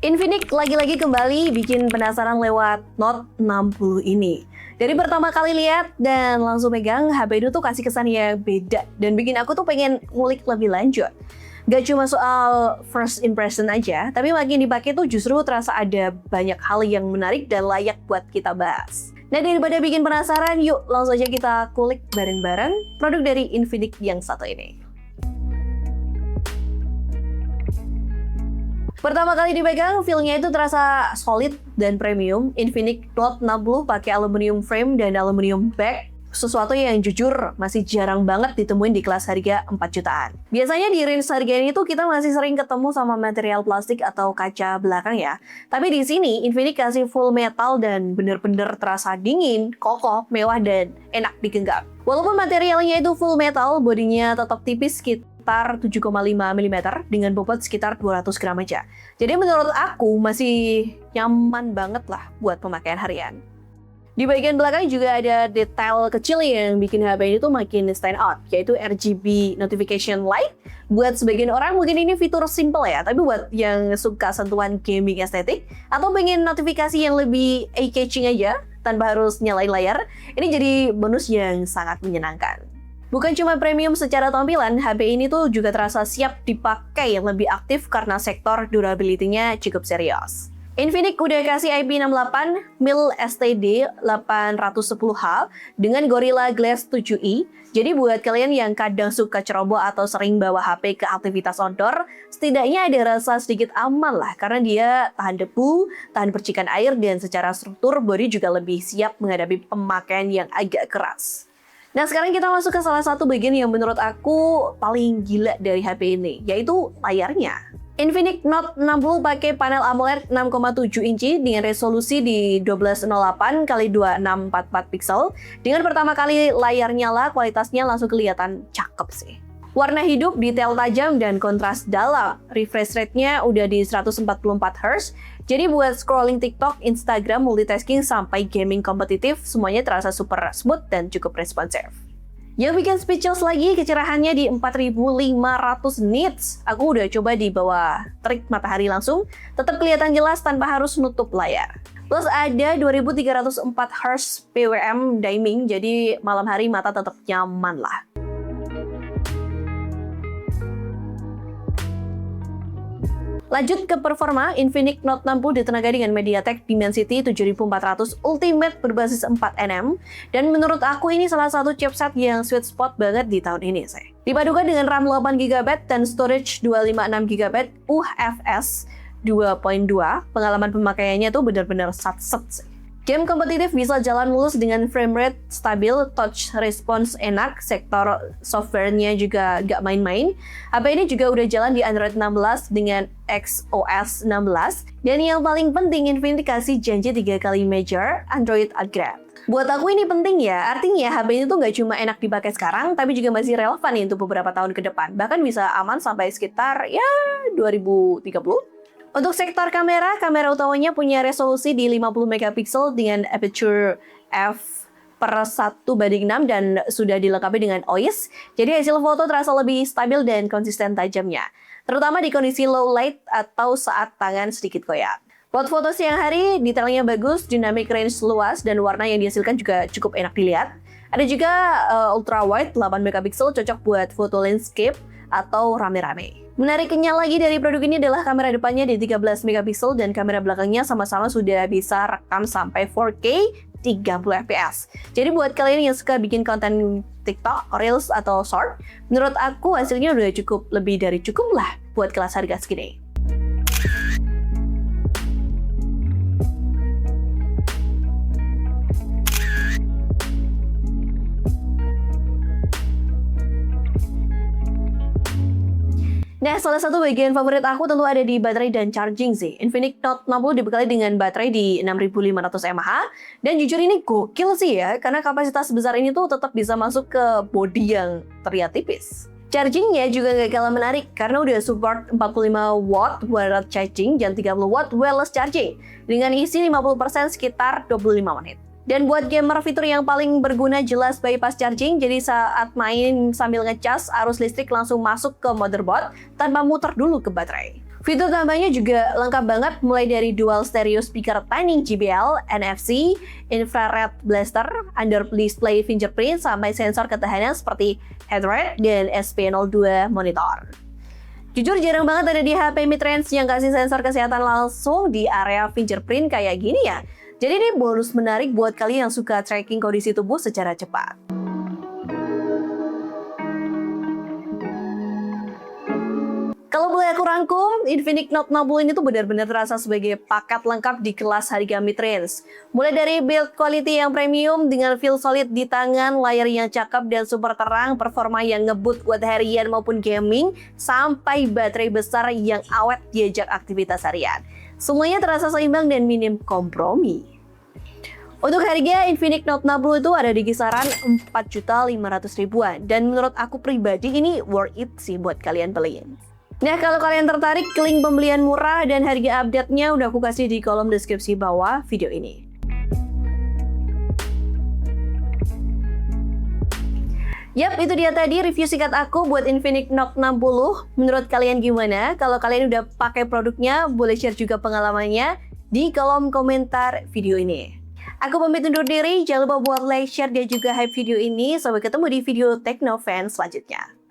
Infinix lagi-lagi kembali bikin penasaran lewat Note 60 ini. Dari pertama kali lihat dan langsung pegang, HP itu tuh kasih kesan yang beda dan bikin aku tuh pengen ngulik lebih lanjut. Gak cuma soal first impression aja, tapi makin dipakai tuh justru terasa ada banyak hal yang menarik dan layak buat kita bahas. Nah, daripada bikin penasaran, yuk langsung aja kita kulik bareng-bareng produk dari Infinix yang satu ini. Pertama kali dipegang, feel-nya itu terasa solid dan premium. Infinix Note 60 pakai aluminium frame dan aluminium back. Sesuatu yang jujur masih jarang banget ditemuin di kelas harga 4 jutaan. Biasanya di range harga ini tuh kita masih sering ketemu sama material plastik atau kaca belakang ya. Tapi di sini Infinix kasih full metal dan bener-bener terasa dingin, kokoh, mewah dan enak digenggam. Walaupun materialnya itu full metal, bodinya tetap tipis sekitar 7,5 mm dengan bobot sekitar 200 gram aja. Jadi menurut aku masih nyaman banget lah buat pemakaian harian. Di bagian belakang juga ada detail kecil yang bikin HP ini tuh makin stand out, yaitu RGB notification light. Buat sebagian orang mungkin ini fitur simple ya, tapi buat yang suka sentuhan gaming estetik atau pengen notifikasi yang lebih eye-catching aja tanpa harus nyalain layar, ini jadi bonus yang sangat menyenangkan. Bukan cuma premium secara tampilan, HP ini tuh juga terasa siap dipakai yang lebih aktif karena sektor durability-nya cukup serius. Infinix udah kasih IP68 mil STD 810H dengan Gorilla Glass 7i. Jadi buat kalian yang kadang suka ceroboh atau sering bawa HP ke aktivitas outdoor, setidaknya ada rasa sedikit aman lah karena dia tahan debu, tahan percikan air, dan secara struktur bodi juga lebih siap menghadapi pemakaian yang agak keras. Nah, sekarang kita masuk ke salah satu bagian yang menurut aku paling gila dari HP ini, yaitu layarnya. Infinix Note 60 pakai panel AMOLED 6,7 inci dengan resolusi di 1208 x 2644 pixel. Dengan pertama kali layar nyala, kualitasnya langsung kelihatan cakep sih. Warna hidup, detail tajam, dan kontras dalam. Refresh rate-nya udah di 144 Hz. Jadi buat scrolling TikTok, Instagram, multitasking, sampai gaming kompetitif, semuanya terasa super smooth dan cukup responsif. Yang bikin speechless lagi, kecerahannya di 4500 nits. Aku udah coba di bawah terik matahari langsung, tetap kelihatan jelas tanpa harus nutup layar. Plus ada 2304 Hz PWM dimming, jadi malam hari mata tetap nyaman lah. Lanjut ke performa, Infinix Note 60 ditenagai dengan MediaTek Dimensity 7400 Ultimate berbasis 4nm, dan menurut aku ini salah satu chipset yang sweet spot banget di tahun ini sih. Dipadukan dengan RAM 8GB dan storage 256GB UFS 2.2, pengalaman pemakaiannya tuh benar-benar sat-set sih. Game kompetitif bisa jalan mulus dengan frame rate stabil, touch response enak, sektor softwarenya juga gak main-main. HP ini juga udah jalan di Android 16 dengan XOS 16. Dan yang paling penting, Infinix kasih janji 3 kali major Android upgrade. Buat aku ini penting ya, artinya HP ini tuh gak cuma enak dipakai sekarang, tapi juga masih relevan nih untuk beberapa tahun ke depan. Bahkan bisa aman sampai sekitar 2030. Untuk sektor kamera, kamera utamanya punya resolusi di 50 megapiksel dengan aperture f/1/6 dan sudah dilengkapi dengan OIS. Jadi hasil foto terasa lebih stabil dan konsisten tajamnya, terutama di kondisi low light atau saat tangan sedikit goyang. Buat foto siang hari, detailnya bagus, dynamic range luas, dan warna yang dihasilkan juga cukup enak dilihat. Ada juga ultra wide 8 megapiksel, cocok buat foto landscape atau rame-rame. Menariknya lagi dari produk ini adalah kamera depannya di 13 megapiksel dan kamera belakangnya sama-sama sudah bisa rekam sampai 4K 30 fps. Jadi buat kalian yang suka bikin konten TikTok, Reels, atau Short, menurut aku hasilnya udah cukup lebih dari cukup lah buat kelas harga segini. Nah, salah satu bagian favorit aku tentu ada di baterai dan charging sih. Infinix Note 60 dibekali dengan baterai di 6500 mAh, dan jujur ini gokil sih ya, karena kapasitas sebesar ini tuh tetap bisa masuk ke bodi yang terlihat tipis. Chargingnya juga gak kalah menarik, karena udah support 45 watt wireless charging dan 30 watt wireless charging, dengan isi 50% sekitar 25 menit. Dan buat gamer, fitur yang paling berguna jelas bypass charging, jadi saat main sambil ngecas, arus listrik langsung masuk ke motherboard tanpa muter dulu ke baterai. Fitur tambahnya juga lengkap banget, mulai dari dual stereo speaker timing JBL, NFC, infrared blaster, under display fingerprint, sampai sensor ketahanan seperti heart rate dan SP02 monitor. Jujur jarang banget ada di HP mid-range yang kasih sensor kesehatan langsung di area fingerprint kayak gini ya. Jadi ini bonus menarik buat kalian yang suka tracking kondisi tubuh secara cepat. Kalau boleh aku rangkum, Infinix Note 60 ini tuh benar-benar terasa sebagai paket lengkap di kelas harga mid-range. Mulai dari build quality yang premium dengan feel solid di tangan, layar yang cakep dan super terang, performa yang ngebut buat harian maupun gaming, sampai baterai besar yang awet diajak aktivitas harian. Semuanya terasa seimbang dan minim kompromi. Untuk harga, Infinix Note 60 itu ada di kisaran 4.500.000-an. Dan menurut aku pribadi ini worth it sih buat kalian beliin. Nah, kalau kalian tertarik, link pembelian murah dan harga update-nya udah aku kasih di kolom deskripsi bawah video ini. Yap, itu dia tadi review singkat aku buat Infinix Note 60. Menurut kalian gimana? Kalau kalian udah pakai produknya, boleh share juga pengalamannya di kolom komentar video ini. Aku pamit undur diri, jangan lupa buat like, share, dan juga hype video ini. Sampai ketemu di video Teknofan selanjutnya.